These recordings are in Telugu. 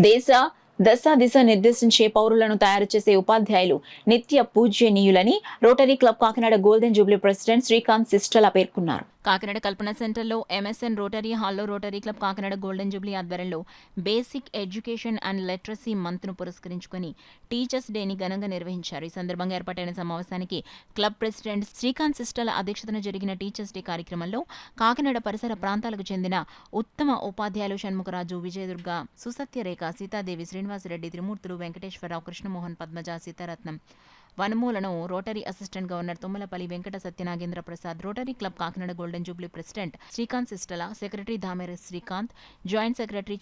దేశ దశ దిశ నిర్దేశించే పౌరులను తయారు చేసే ఉపాధ్యాయులు నిత్య పూజ్యనీయులని Rotary Club Kakinada Golden Jubilee president Srikanth Sistla పేర్కొన్నారు. కాకినాడ కల్పన సెంటర్లో ఎంఎస్ఎన్ రోటరీ హాల్లో Rotary Club Kakinada Golden Jubilee ఆధ్వర్యంలో బేసిక్ ఎడ్యుకేషన్ అండ్ లిటరసీ మంత్ను పురస్కరించుకుని టీచర్స్ డేని ఘనంగా నిర్వహించారు. ఈ సందర్భంగా ఏర్పాటైన సమావేశానికి క్లబ్ ప్రెసిడెంట్ శ్రీకాంత్ సిస్టల అధ్యక్షతన జరిగిన టీచర్స్ డే కార్యక్రమంలో కాకినాడ పరిసర ప్రాంతాలకు చెందిన ఉత్తమ ఉపాధ్యాయులు షణ్ముఖరాజు, విజయదుర్గ, సుసత్యరేఖ, సీతాదేవి, శ్రీనివాసరెడ్డి, త్రిమూర్తులు, వెంకటేశ్వరరావు, కృష్ణమోహన్, పద్మజ, సీతారత్నం, వనమూలను Rotary assistant governor Tummalapalli Venkata Satyanagendra Prasad, Rotary Club Kakinada Golden Jubilee president Srikanth Sistla, secretary Damera Srikanth, joint secretary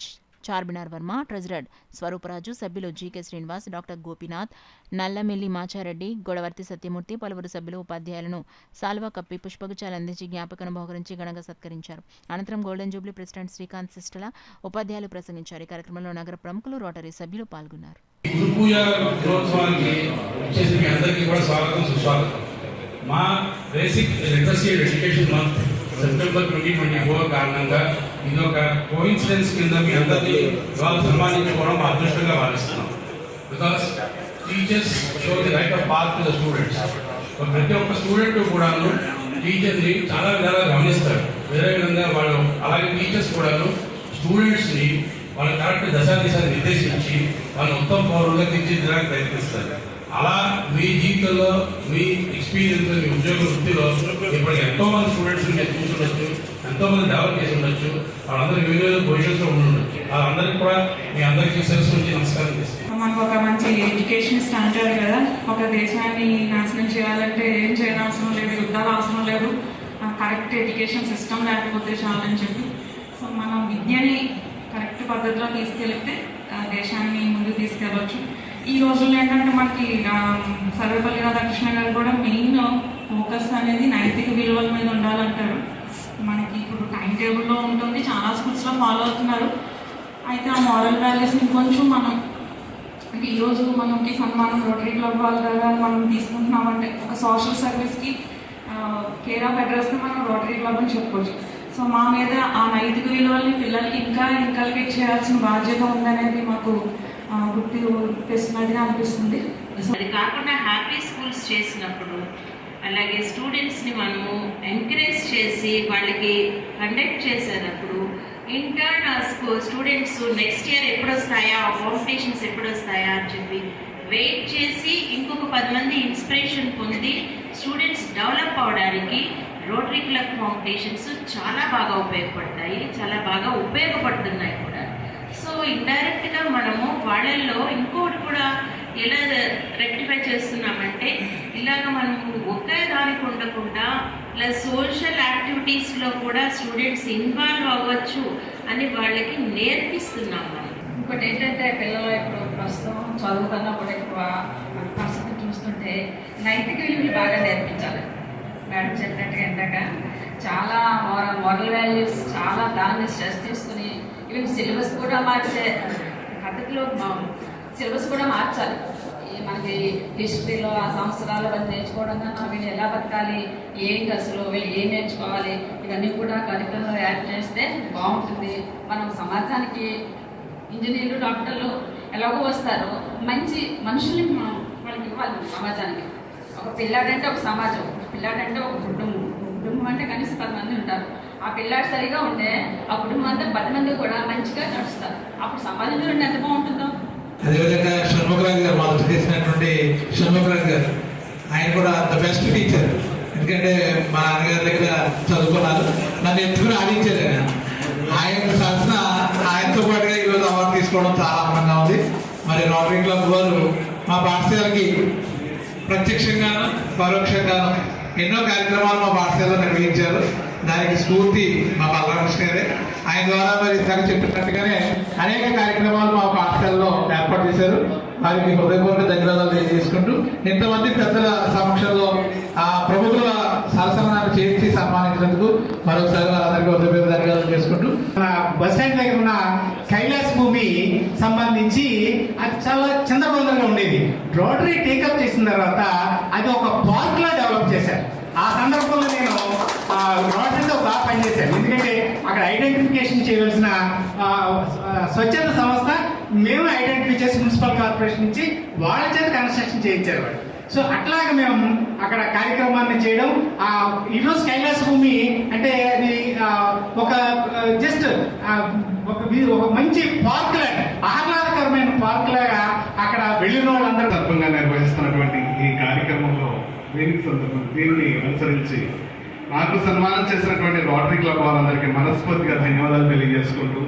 Charminar Varma, treasurer Swarooparaju, సభ్యులు జీకే శ్రీనివాస్, డాక్టర్ గోపీనాథ్, నల్లమిల్లి మాచారెడ్డి, గొడవర్తి సత్యమూర్తి, పలువురు సభ్యులు ఉపాధ్యాయులను సాల్వా కప్పి పుష్పగుచ్చాలు అందించి జ్ఞాపకను బహుకరించి ఘనంగా సత్కరించారు. అనంతరం గోల్డెన్ జూబ్లీ ప్రెసిడెంట్ శ్రీకాంత్ సిస్టల ఉపాధ్యాయులు ప్రసంగించారు. ఈ కార్యక్రమంలో నగర ప్రముఖులు, రోటరీ సభ్యులు పాల్గొన్నారు. మా basic literacy education month September 2024 కారణంగా ఇది ఒక కోఇన్సిడెన్స్ కింద మీ అందరినీ ఇవాళ సన్మానించుకోవడం మా అదృష్టంగా భావిస్తున్నాం. Because teachers show the right of path to the students. ప్రతి ఒక్క స్టూడెంట్ కూడాను టీచర్ని చాలా విధాలుగా గమనిస్తారు. వేరే విధంగా వాళ్ళు అలాగే టీచర్స్ కూడాను స్టూడెంట్స్ని వాళ్ళ కరెక్ట్ దశాదిశాన్ని నిర్దేశించి వాళ్ళ ఉత్తమ పౌరులుగా తీర్చిదిద్దడానికి ప్రయత్నిస్తారు. అలా మీ జీవితంలో మీ ఎక్స్పీరియన్స్ మీ ఉద్యోగ వృత్తిలో ఇప్పుడు ఎంతో మంది స్టూడెంట్స్ మీరు చూసుండొచ్చు, ఎంతో మంది డెవలప్ చేసి ఉండొచ్చు, వాళ్ళందరూ వివిధ పొజిషన్స్లో ఉండొచ్చు. వాళ్ళందరికీ కూడా మీ అందరికీ సెల్స్ నుంచి నమస్కారం చేస్తాను. మనకు ఒక మంచి ఎడ్యుకేషన్ స్టాండర్డ్ కదా, ఒక దేశాన్ని నాశనం చేయాలంటే ఏం చేయనవసరం లేదు, యుద్ధాలు అవసరం లేదు, కరెక్ట్ ఎడ్యుకేషన్ సిస్టమ్ లేకపోతే చాలని చెప్పి సో మనం విద్యని కరెక్ట్ పద్ధతిలో తీసుకెళ్తే దేశాన్ని ముందుకు తీసుకెళ్ళవచ్చు. ఈ రోజుల్లో ఏంటంటే మనకి సర్వేపల్లి రాధాకృష్ణ గారు కూడా మెయిన్ ఫోకస్ అనేది నైతిక విలువల మీద ఉండాలంటారు. మనకి ఇప్పుడు టైం టేబుల్లో ఉంటుంది, చాలా స్కూల్స్లో ఫాలో అవుతున్నారు. అయితే ఆ మారల్ వాల్యూస్ని కొంచెం మనం అంటే ఈరోజు మనకి సన్మానం రోటరీ క్లబ్ వాళ్ళ ద్వారా మనం తీసుకుంటున్నామంటే ఒక సోషల్ సర్వీస్కి కేర్ ఆఫ్ అడ్రస్ని మనం రోటరీ క్లబ్ అని చెప్పుకోవచ్చు. సో మా మీద ఆ నైతిక విలువల్ని పిల్లలకి ఇంకా ఇన్కల్కేట్ చేయాల్సిన బాధ్యత ఉందనేది మాకు గుర్తు తెస్తున్నదిగా అనిపిస్తుంది. అది కాకుండా హ్యాపీ స్కూల్స్ చేసినప్పుడు అలాగే స్టూడెంట్స్ని మనము ఎంకరేజ్ చేసి వాళ్ళకి కండక్ట్ చేసేటప్పుడు ఇంటర్న్ స్టూడెంట్స్ నెక్స్ట్ ఇయర్ ఎప్పుడు వస్తాయా, కాంపిటీషన్స్ ఎప్పుడు వస్తాయా అని చెప్పి వెయిట్ చేసి ఇంకొక 10 మంది ఇన్స్పిరేషన్ పొంది స్టూడెంట్స్ డెవలప్ అవడానికి రోటరీ క్లబ్ కాంపిటీషన్స్ చాలా బాగా ఉపయోగపడతాయి, చాలా బాగా ఉపయోగపడుతున్నాయి కూడా. సో ఇండైరెక్ట్గా మనము వాళ్ళల్లో ఇంకోటి కూడా ఎలా రెక్టిఫై చేస్తున్నామంటే ఇలాగ మనము ఒకే దానికి ఉండకుండా ప్లస్ సోషల్ యాక్టివిటీస్లో కూడా స్టూడెంట్స్ ఇన్వాల్వ్ అవ్వచ్చు అని వాళ్ళకి నేర్పిస్తున్నాం మనం. ఇంకోటి ఏంటంటే పిల్లలు ఇప్పుడు ప్రస్తుతం చదువుతున్నప్పుడు ఎక్కువ పరిస్థితి చూస్తుంటే నైతిక విలువలు బాగా నేర్పించాలి. మేడం చెప్పినట్టుగా ఇందాక చాలా మోరల్ వాల్యూస్ చాలా దాన్ని స్ట్రెస్ తీసుకుని ఈవెన్ సిలబస్ కూడా మార్చే పద్ధతిలో సిలబస్ కూడా మార్చాలి. మనకి హిస్టరీలో ఆ సంవత్సరాలు వాళ్ళు నేర్చుకోవడం కన్నా వీళ్ళు ఎలా బతకాలి, ఏంటి అసలు వీళ్ళు ఏం నేర్చుకోవాలి, ఇవన్నీ కూడా కరికులంలో యాడ్ చేస్తే బాగుంటుంది. మనం సమాజానికి ఇంజనీర్లు, డాక్టర్లు ఎలాగో వస్తారు, మంచి మనుషుల్ని మనం వాళ్ళకి ఇవ్వాలి. సమాజానికి ఒక పిల్లాడంటే ఒక సమాజం, పిల్లాడంటే ఒక కుటుంబం, కుటుంబం అంటే కనీసం 10 మంది ఉంటారు. ఆ పిల్లాడు సరిగా ఉంటే ఆ కుటుంబం అంతా 10 మంది కూడా మంచిగా నడుస్తారు. అప్పుడు సమాజం చూడండి ఎంత బాగుంటుందో. అదేవిధంగా షణ్ముఖరాజు గారు మొదటి చేసినటువంటి షణ్ముఖరాజు గారు, ఆయన కూడా ద బెస్ట్ టీచర్. ఎందుకంటే మా నాన్నగారి దగ్గర చదువుకున్నారు, నన్ను ఎత్తుకుని ఆడించారు. ఆయన శాసన ఆయనతో పాటుగా ఈరోజు అవార్డు తీసుకోవడం చాలా ఆనందంగా ఉంది. మరి రోటరీ క్లబ్ వారు మా పాఠశాలకి ప్రత్యక్షంగాను పరోక్షంగాను ఎన్నో కార్యక్రమాలు మా పాఠశాలలో నిర్వహించారు. దానికి స్ఫూర్తి మా బాలకృష్ణ గారే. ఆయన ద్వారా మరి ఇందాక చెప్పినట్టుగానే అనేక కార్యక్రమాలు మా పాఠశాలలో ఏర్పాటు చేశారు. వారికి హృదయపూర్వక ధన్యవాదాలు తెలియజేసుకుంటూ ఇంతమంది పెద్దల సమక్షంలో ఆ ప్రముఖుల సరసనాన్ని చేర్చి సన్మానించినందుకు మరొకసారి వారందరికీ హృదయపూర్వక ధన్యవాదాలు చేసుకుంటూ మన బస్ స్టాండ్ దగ్గర ఉన్న కైలాస్ భూమి సంబంధించి అది చాలా చంద్రబంధంగా ఉండేది. రోటరీ టేకప్ చేసిన తర్వాత అది ఒక పార్క్ లా డెవలప్ చేశారు. ఆ సందర్భంలో నేను రోటరీతో బాగా పనిచేశాను. ఎందుకంటే అక్కడ ఐడెంటిఫికేషన్ చేయవలసిన స్వచ్ఛంద సంస్థ మేము ఐడెంటిఫై చేసి మున్సిపల్ కార్పొరేషన్ నుంచి వాళ్ళ చేత కన్స్ట్రక్షన్ చేయించారు వాళ్ళు. సో అట్లాగా మేము అక్కడ కార్యక్రమాన్ని చేయడం. ఈరోజు కైలాస భూమి అంటే అది ఒక జస్ట్ ఒక మంచి పార్క్ లాగా, ఆహ్లాదకరమైన పార్క్ లాగా అక్కడ వెళ్ళిన వాళ్ళందరూ తప్పంగా నిర్వహిస్తున్నటువంటి ఈ కార్యక్రమంలో దీన్ని అనుసరించి నాకు సన్మానం చేసినటువంటి రోటరీ క్లబ్ వారందరికీ మనస్ఫూర్తిగా ధన్యవాదాలు తెలియజేసుకుంటూ,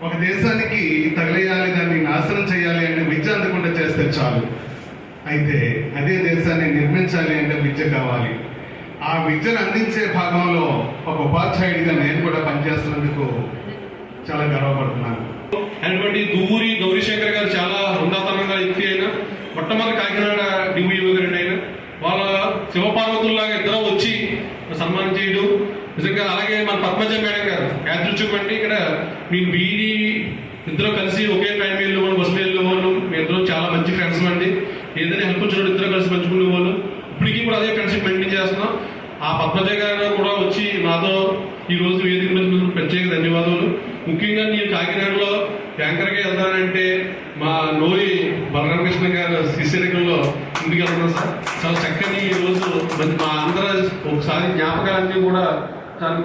ఒక దేశానికి తగిలేయాలి, దాన్ని నాశనం చేయాలి అంటే విద్య అందకుండా చేస్తే చాలు. అయితే అదే దేశాన్ని నిర్మించాలి అంటే విద్య కావాలి. ఆ విద్యను అందించే భాగంలో ఒక ఉపాధ్యాయుడిగా నేను కూడా పనిచేస్తున్నందుకు చాలా గర్వపడుతున్నాను. అయినటువంటి దువ్వూరి గౌరీశంకర్ గారు చాలా ఉన్నతనంగా వ్యక్తి అయిన మొట్టమొదటి కాకినాడ డివిఓ గారు అయిన వాళ్ళ శివపార్వతుల్లాగా ఇద్దరు వచ్చి సన్మానం చేయడం నిజంగా. అలాగే మన పద్మజ మేడం గారు యాదృచ్ఛికండి ఇక్కడ మేము బీడీ ఇద్దరు కలిసి ఒకే ట్రైన్ వెళ్ళేవాళ్ళు, బస్సులో వెళ్ళేవాళ్ళు. మీ ఇద్దరు చాలా మంచి ఫ్రెండ్స్ అండి. ఏదైనా హెల్ప్ వచ్చినప్పుడు ఇద్దరు కలిసి పంచుకునే వాళ్ళు. ఇప్పటికీ కూడా అదే ఫ్రెండ్షిప్ మెయింటైన్ చేస్తున్నాం. ఆ పద్మజ గారు కూడా వచ్చి నాతో ఈ రోజు వేదిక మీద ప్రత్యేక ధన్యవాదాలు. ముఖ్యంగా నేను కాకినాడలో యాంకర్గా వెళ్తానంటే మా నోరి బలరామకృష్ణ గారు శిష్యరికంలో ఇంటికి వెళ్తున్నాం సార్. చాలా చక్కని ఈ రోజు మా అందరూ ఒకసారి జ్ఞాపకాలన్నీ కూడా చాలా